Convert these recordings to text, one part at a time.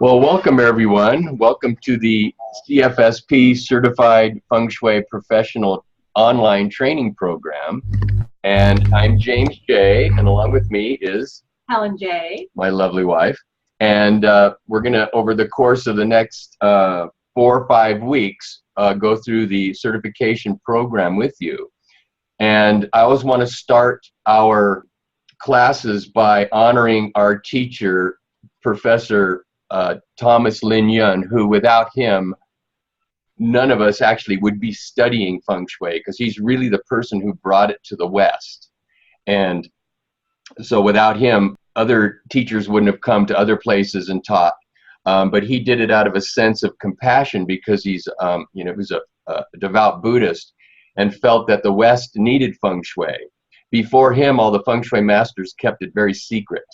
Well, welcome everyone. Welcome to the Cfsp Certified Feng Shui Professional Online Training Program. And I'm James J, and along with me is Helen J, my lovely wife. And we're going to, over the course of the next 4 or 5 weeks, go through the certification program with you. And I always want to start our classes by honoring our teacher, Professor Thomas Lin Yun, who without him, none of us actually would be studying Feng Shui, because he's really the person who brought it to the West. And so without him, other teachers wouldn't have come to other places and taught. But he did it out of a sense of compassion, because he's, he was a devout Buddhist and felt that the West needed Feng Shui. Before him, all the Feng Shui masters kept it very secret.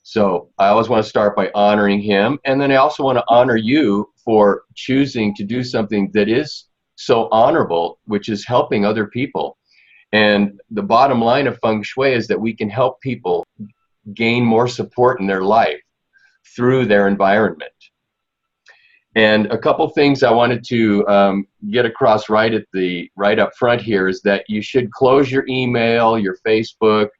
So I always want to start by honoring him, and then I also want to honor you for choosing to do something that is so honorable, which is helping other people. And the bottom line of Feng Shui is that we can help people gain more support in their life through their environment. And a couple things I wanted to get across right up front here is that you should close your email, your Facebook,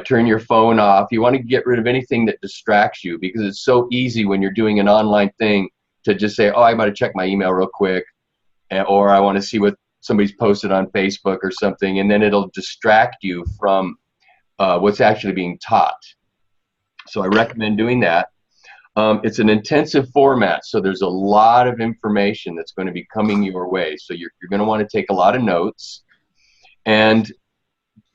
turn your phone off. You want to get rid of anything that distracts you, because it's so easy when you're doing an online thing to just say, oh, I'm going to check my email real quick, or I want to see what somebody's posted on Facebook or something, and then it'll distract you from what's actually being taught. So I recommend doing that. It's an intensive format, so there's a lot of information that's going to be coming your way. So you're going to want to take a lot of notes. And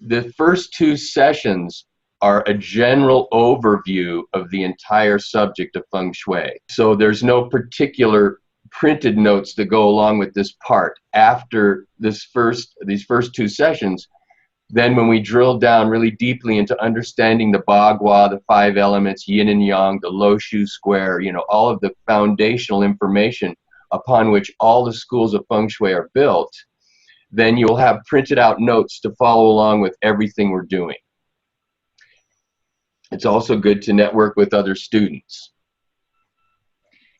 the first 2 sessions are a general overview of the entire subject of Feng Shui. So there's no particular printed notes that go along with this part. After these first 2 sessions, then when we drill down really deeply into understanding the Bagua, the 5 elements, yin and yang, the Lo Shu square, all of the foundational information upon which all the schools of Feng Shui are built, then you'll have printed out notes to follow along with everything we're doing. It's also good to network with other students.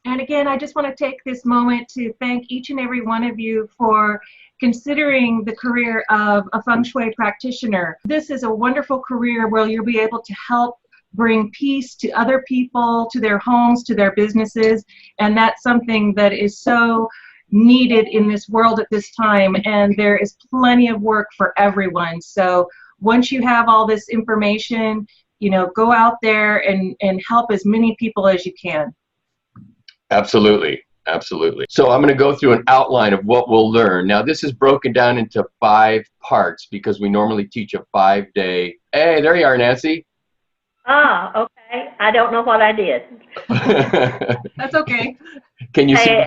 And again, I just want to take this moment to thank each and every one of you for considering the career of a Feng Shui practitioner. This is a wonderful career where you'll be able to help bring peace to other people, to their homes, to their businesses, and that's something that is so needed in this world at this time, and there is plenty of work for everyone. So once you have all this information, go out there and help as many people as you can. Absolutely, absolutely. So I'm going to go through an outline of what we'll learn. Now this is broken down into 5 parts, because we normally teach a 5-day. Hey, there you are, Nancy. Ah, okay. I don't know what I did. That's okay. Can you see?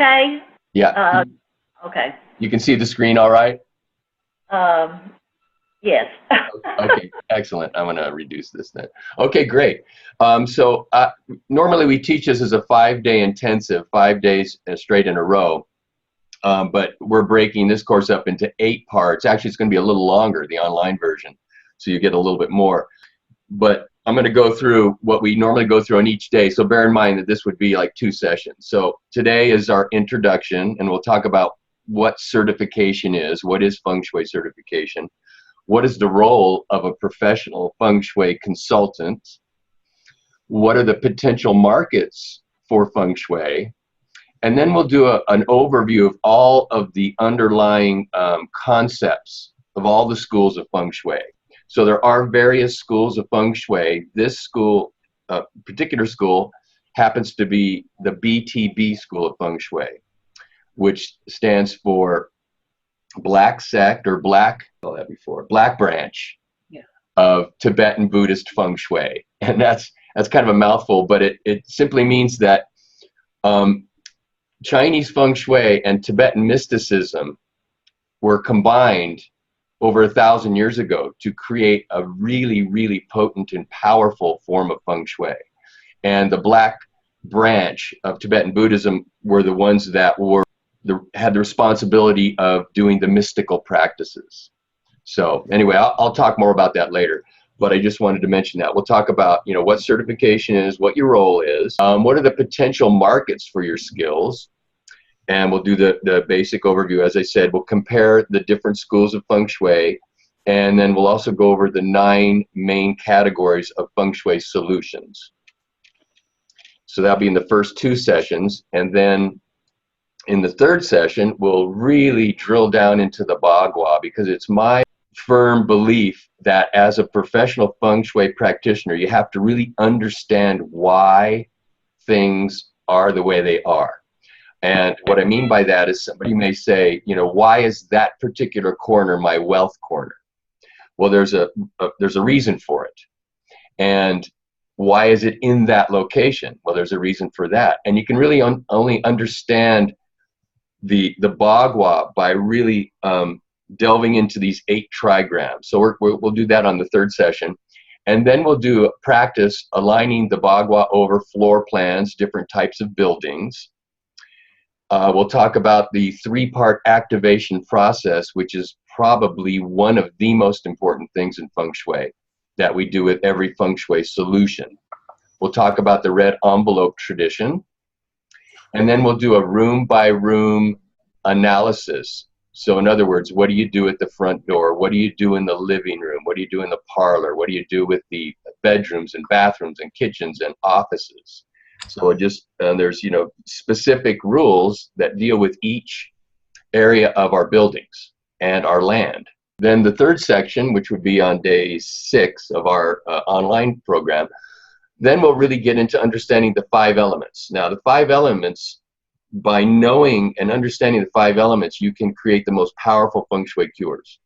Okay. Yeah. Okay. You can see the screen all right? Yes. Okay, excellent. I'm going to reduce this then. Okay, great. So normally we teach this as a 5-day intensive, 5 days straight in a row. But we're breaking this course up into 8 parts. Actually, it's going to be a little longer, the online version, so you get a little bit more. But I'm going to go through what we normally go through on each day, so bear in mind that this would be like 2 sessions. So today is our introduction, and we'll talk about what certification is, what is Feng Shui certification, what is the role of a professional Feng Shui consultant, what are the potential markets for Feng Shui, and then we'll do an overview of all of the underlying concepts of all the schools of Feng Shui. So there are various schools of Feng Shui. This school, particular school, happens to be the BTB School of Feng Shui, which stands for Black Sect, or Black Branch, yeah, of Tibetan Buddhist Feng Shui. And that's kind of a mouthful, but it simply means that Chinese Feng Shui and Tibetan mysticism were combined over 1,000 years ago to create a really, really potent and powerful form of Feng Shui. And the Black Branch of Tibetan Buddhism were the ones that had the responsibility of doing the mystical practices. So anyway, I'll talk more about that later. but I just wanted to mention that. We'll talk about, what certification is, what your role is, what are the potential markets for your skills, and we'll do the basic overview. As I said, we'll compare the different schools of Feng Shui, and then we'll also go over the 9 main categories of Feng Shui solutions. So that'll be in the first 2 sessions, and then in the 3rd session, we'll really drill down into the Bagua, because it's my firm belief that as a professional Feng Shui practitioner, you have to really understand why things are the way they are. And what I mean by that is, somebody may say, why is that particular corner my wealth corner? Well, there's a reason for it. And why is it in that location? Well, there's a reason for that. And you can really only understand the Bagua by really delving into these 8 trigrams. So we'll do that on the 3rd session. And then we'll do a practice aligning the Bagua over floor plans, different types of buildings. We'll talk about the 3-part activation process, which is probably one of the most important things in Feng Shui that we do with every Feng Shui solution. We'll talk about the red envelope tradition, and then we'll do a room-by-room analysis. So in other words, what do you do at the front door? What do you do in the living room? What do you do in the parlor? What do you do with the bedrooms and bathrooms and kitchens and offices? So there's specific rules that deal with each area of our buildings and our land. Then the 3rd section, which would be on day 6 of our online program, then we'll really get into understanding the 5 elements. Now, the 5 elements, by knowing and understanding the 5 elements, you can create the most powerful Feng Shui cures,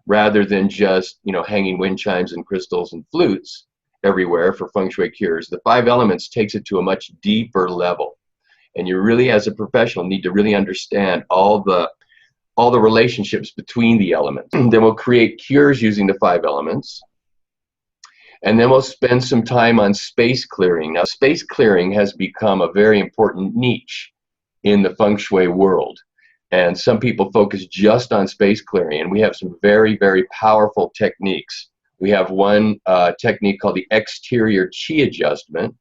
rather than just hanging wind chimes and crystals and flutes everywhere for Feng Shui cures. The 5 elements takes it to a much deeper level, and you really, as a professional, need to really understand all the relationships between the elements. Then we'll create cures using the 5 elements, and then we'll spend some time on space clearing. Now, space clearing has become a very important niche in the Feng Shui world, and some people focus just on space clearing, and we have some very, very powerful techniques. We have one technique called the exterior chi adjustment,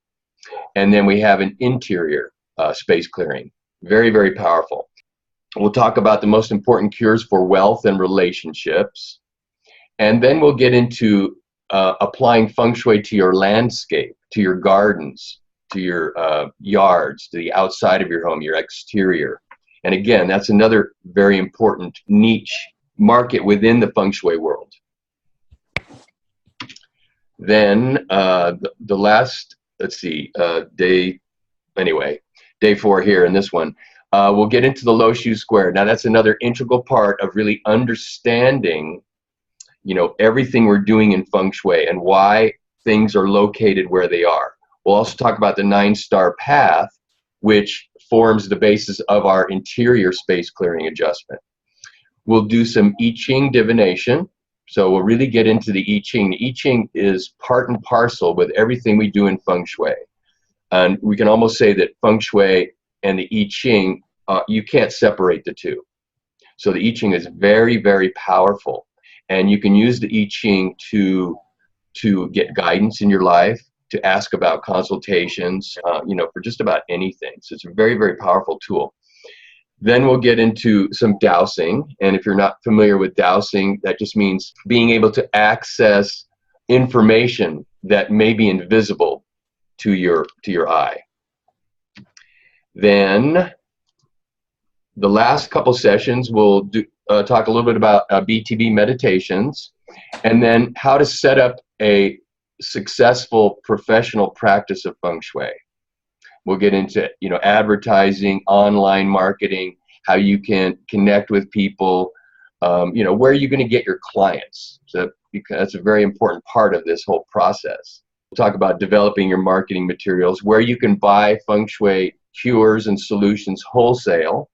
and then we have an interior space clearing. Very, very powerful. We'll talk about the most important cures for wealth and relationships, and then we'll get into applying Feng Shui to your landscape, to your gardens, to your yards, to the outside of your home, your exterior. And again, that's another very important niche market within the Feng Shui world. Then the last, day 4 here in this one, we'll get into the Lo Shu Square. Now, that's another integral part of really understanding everything we're doing in Feng Shui and why things are located where they are. We'll also talk about the 9-star path, which forms the basis of our interior space clearing adjustment. We'll do some I Ching divination. So we'll really get into the I Ching. The I Ching is part and parcel with everything we do in Feng Shui. And we can almost say that Feng Shui and the I Ching, you can't separate the 2. So the I Ching is very, very powerful. And you can use the I Ching to get guidance in your life, to ask about consultations, for just about anything. So it's a very, very powerful tool. Then we'll get into some dowsing. And if you're not familiar with dowsing, that just means being able to access information that may be invisible to your eye. Then the last couple sessions, we'll talk a little bit about BTB meditations, and then how to set up a successful professional practice of Feng Shui. We'll get into advertising, online marketing, how you can connect with people, where are you going to get your clients? So because that's a very important part of this whole process. We'll talk about developing your marketing materials, where you can buy Feng Shui cures and solutions wholesale.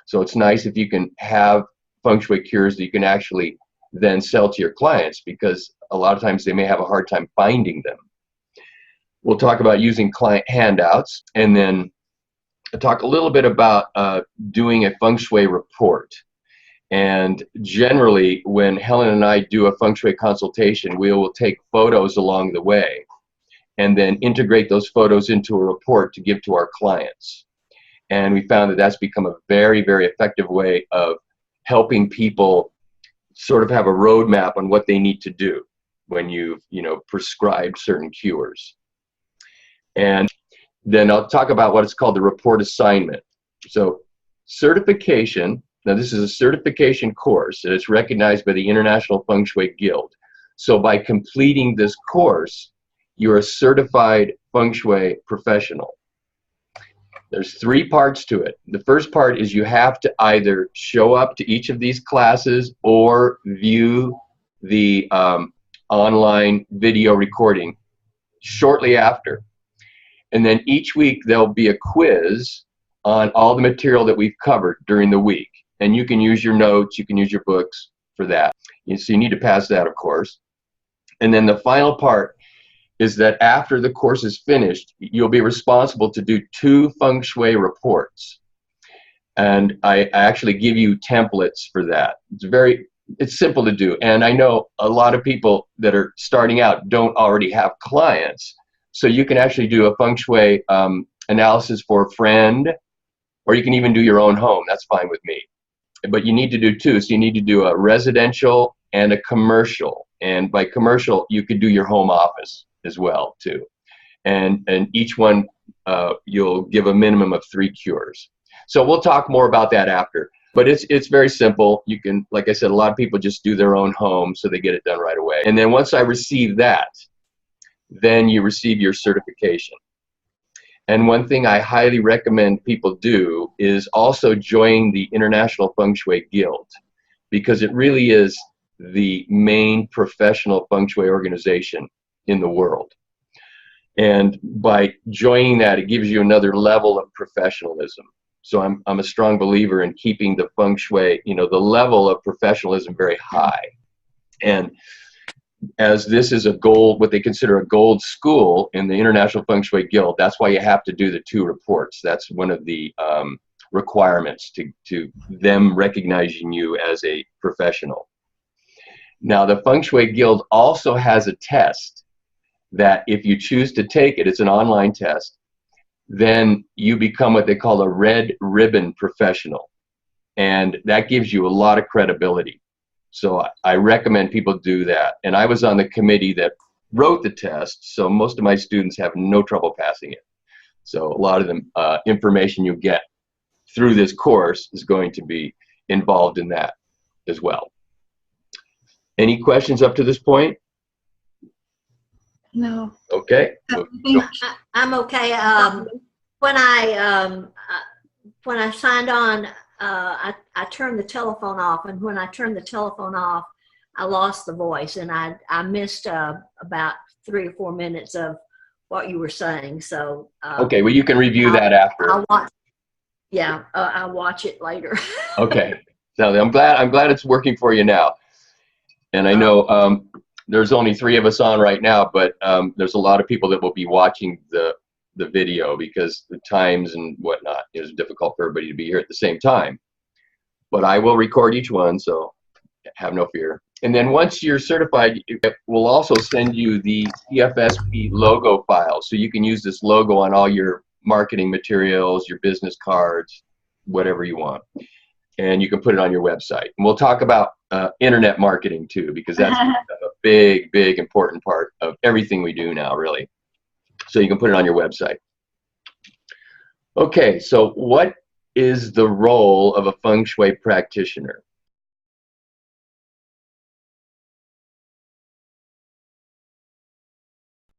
So it's nice if you can have Feng Shui cures that you can actually then sell to your clients, because a lot of times they may have a hard time finding them. We'll talk about using client handouts, and then talk a little bit about doing a Feng Shui report. And generally, when Helen and I do a feng shui consultation, we will take photos along the way and then integrate those photos into a report to give to our clients. And we found that that's become a very, very effective way of helping people sort of have a roadmap on what they need to do when you've, prescribed certain cures. And then I'll talk about what is called the report assignment. So certification, now this is a certification course and it's recognized by the International Feng Shui Guild. So by completing this course, you're a certified feng shui professional. There's 3 parts to it. The first part is you have to either show up to each of these classes or view the online video recording shortly after. And then each week there'll be a quiz on all the material that we've covered during the week. And you can use your notes, you can use your books for that. So you need to pass that, of course. And then the final part is that after the course is finished, you'll be responsible to do 2 feng shui reports. And I actually give you templates for that. It's simple to do. And I know a lot of people that are starting out don't already have clients. So you can actually do a feng shui analysis for a friend, or you can even do your own home. That's fine with me. But you need to do 2. So you need to do a residential and a commercial. And by commercial, you could do your home office as well too, and each one you'll give a minimum of 3 cures. So we'll talk more about that after, but it's very simple. You can, like I said, a lot of people just do their own home, so they get it done right away. And then once I receive that, then you receive your certification. And one thing I highly recommend people do is also join the International Feng Shui Guild, because it really is the main professional feng shui organization in the world. And by joining that, it gives you another level of professionalism. So I'm a strong believer in keeping the feng shui, the level of professionalism very high. And as this is a gold, what they consider a gold school in the International Feng Shui Guild, that's why you have to do the 2 reports. That's one of the requirements to them recognizing you as a professional. Now, the Feng Shui Guild also has a test that if you choose to take it, it's an online test, then you become what they call a red ribbon professional. And that gives you a lot of credibility. So I recommend people do that. And I was on the committee that wrote the test, so most of my students have no trouble passing it. So a lot of the information you get through this course is going to be involved in that as well. Any questions up to this point? No. Okay. I'm okay. When I signed on, I turned the telephone off, and when I turned the telephone off, I lost the voice, and I missed about 3 or 4 minutes of what you were saying. So okay, well, you can review that after. I'll watch it later. Okay. So I'm glad it's working for you now. And I know there's only 3 of us on right now, but there's a lot of people that will be watching the video because the times and whatnot, it's difficult for everybody to be here at the same time. But I will record each one, so have no fear. And then once you're certified, we'll also send you the Cfsp logo file, so you can use this logo on all your marketing materials, your business cards, whatever you want. And you can put it on your website. And we'll talk about internet marketing too, because that's a big, big, important part of everything we do now, really. So you can put it on your website. Okay, so what is the role of a feng shui practitioner?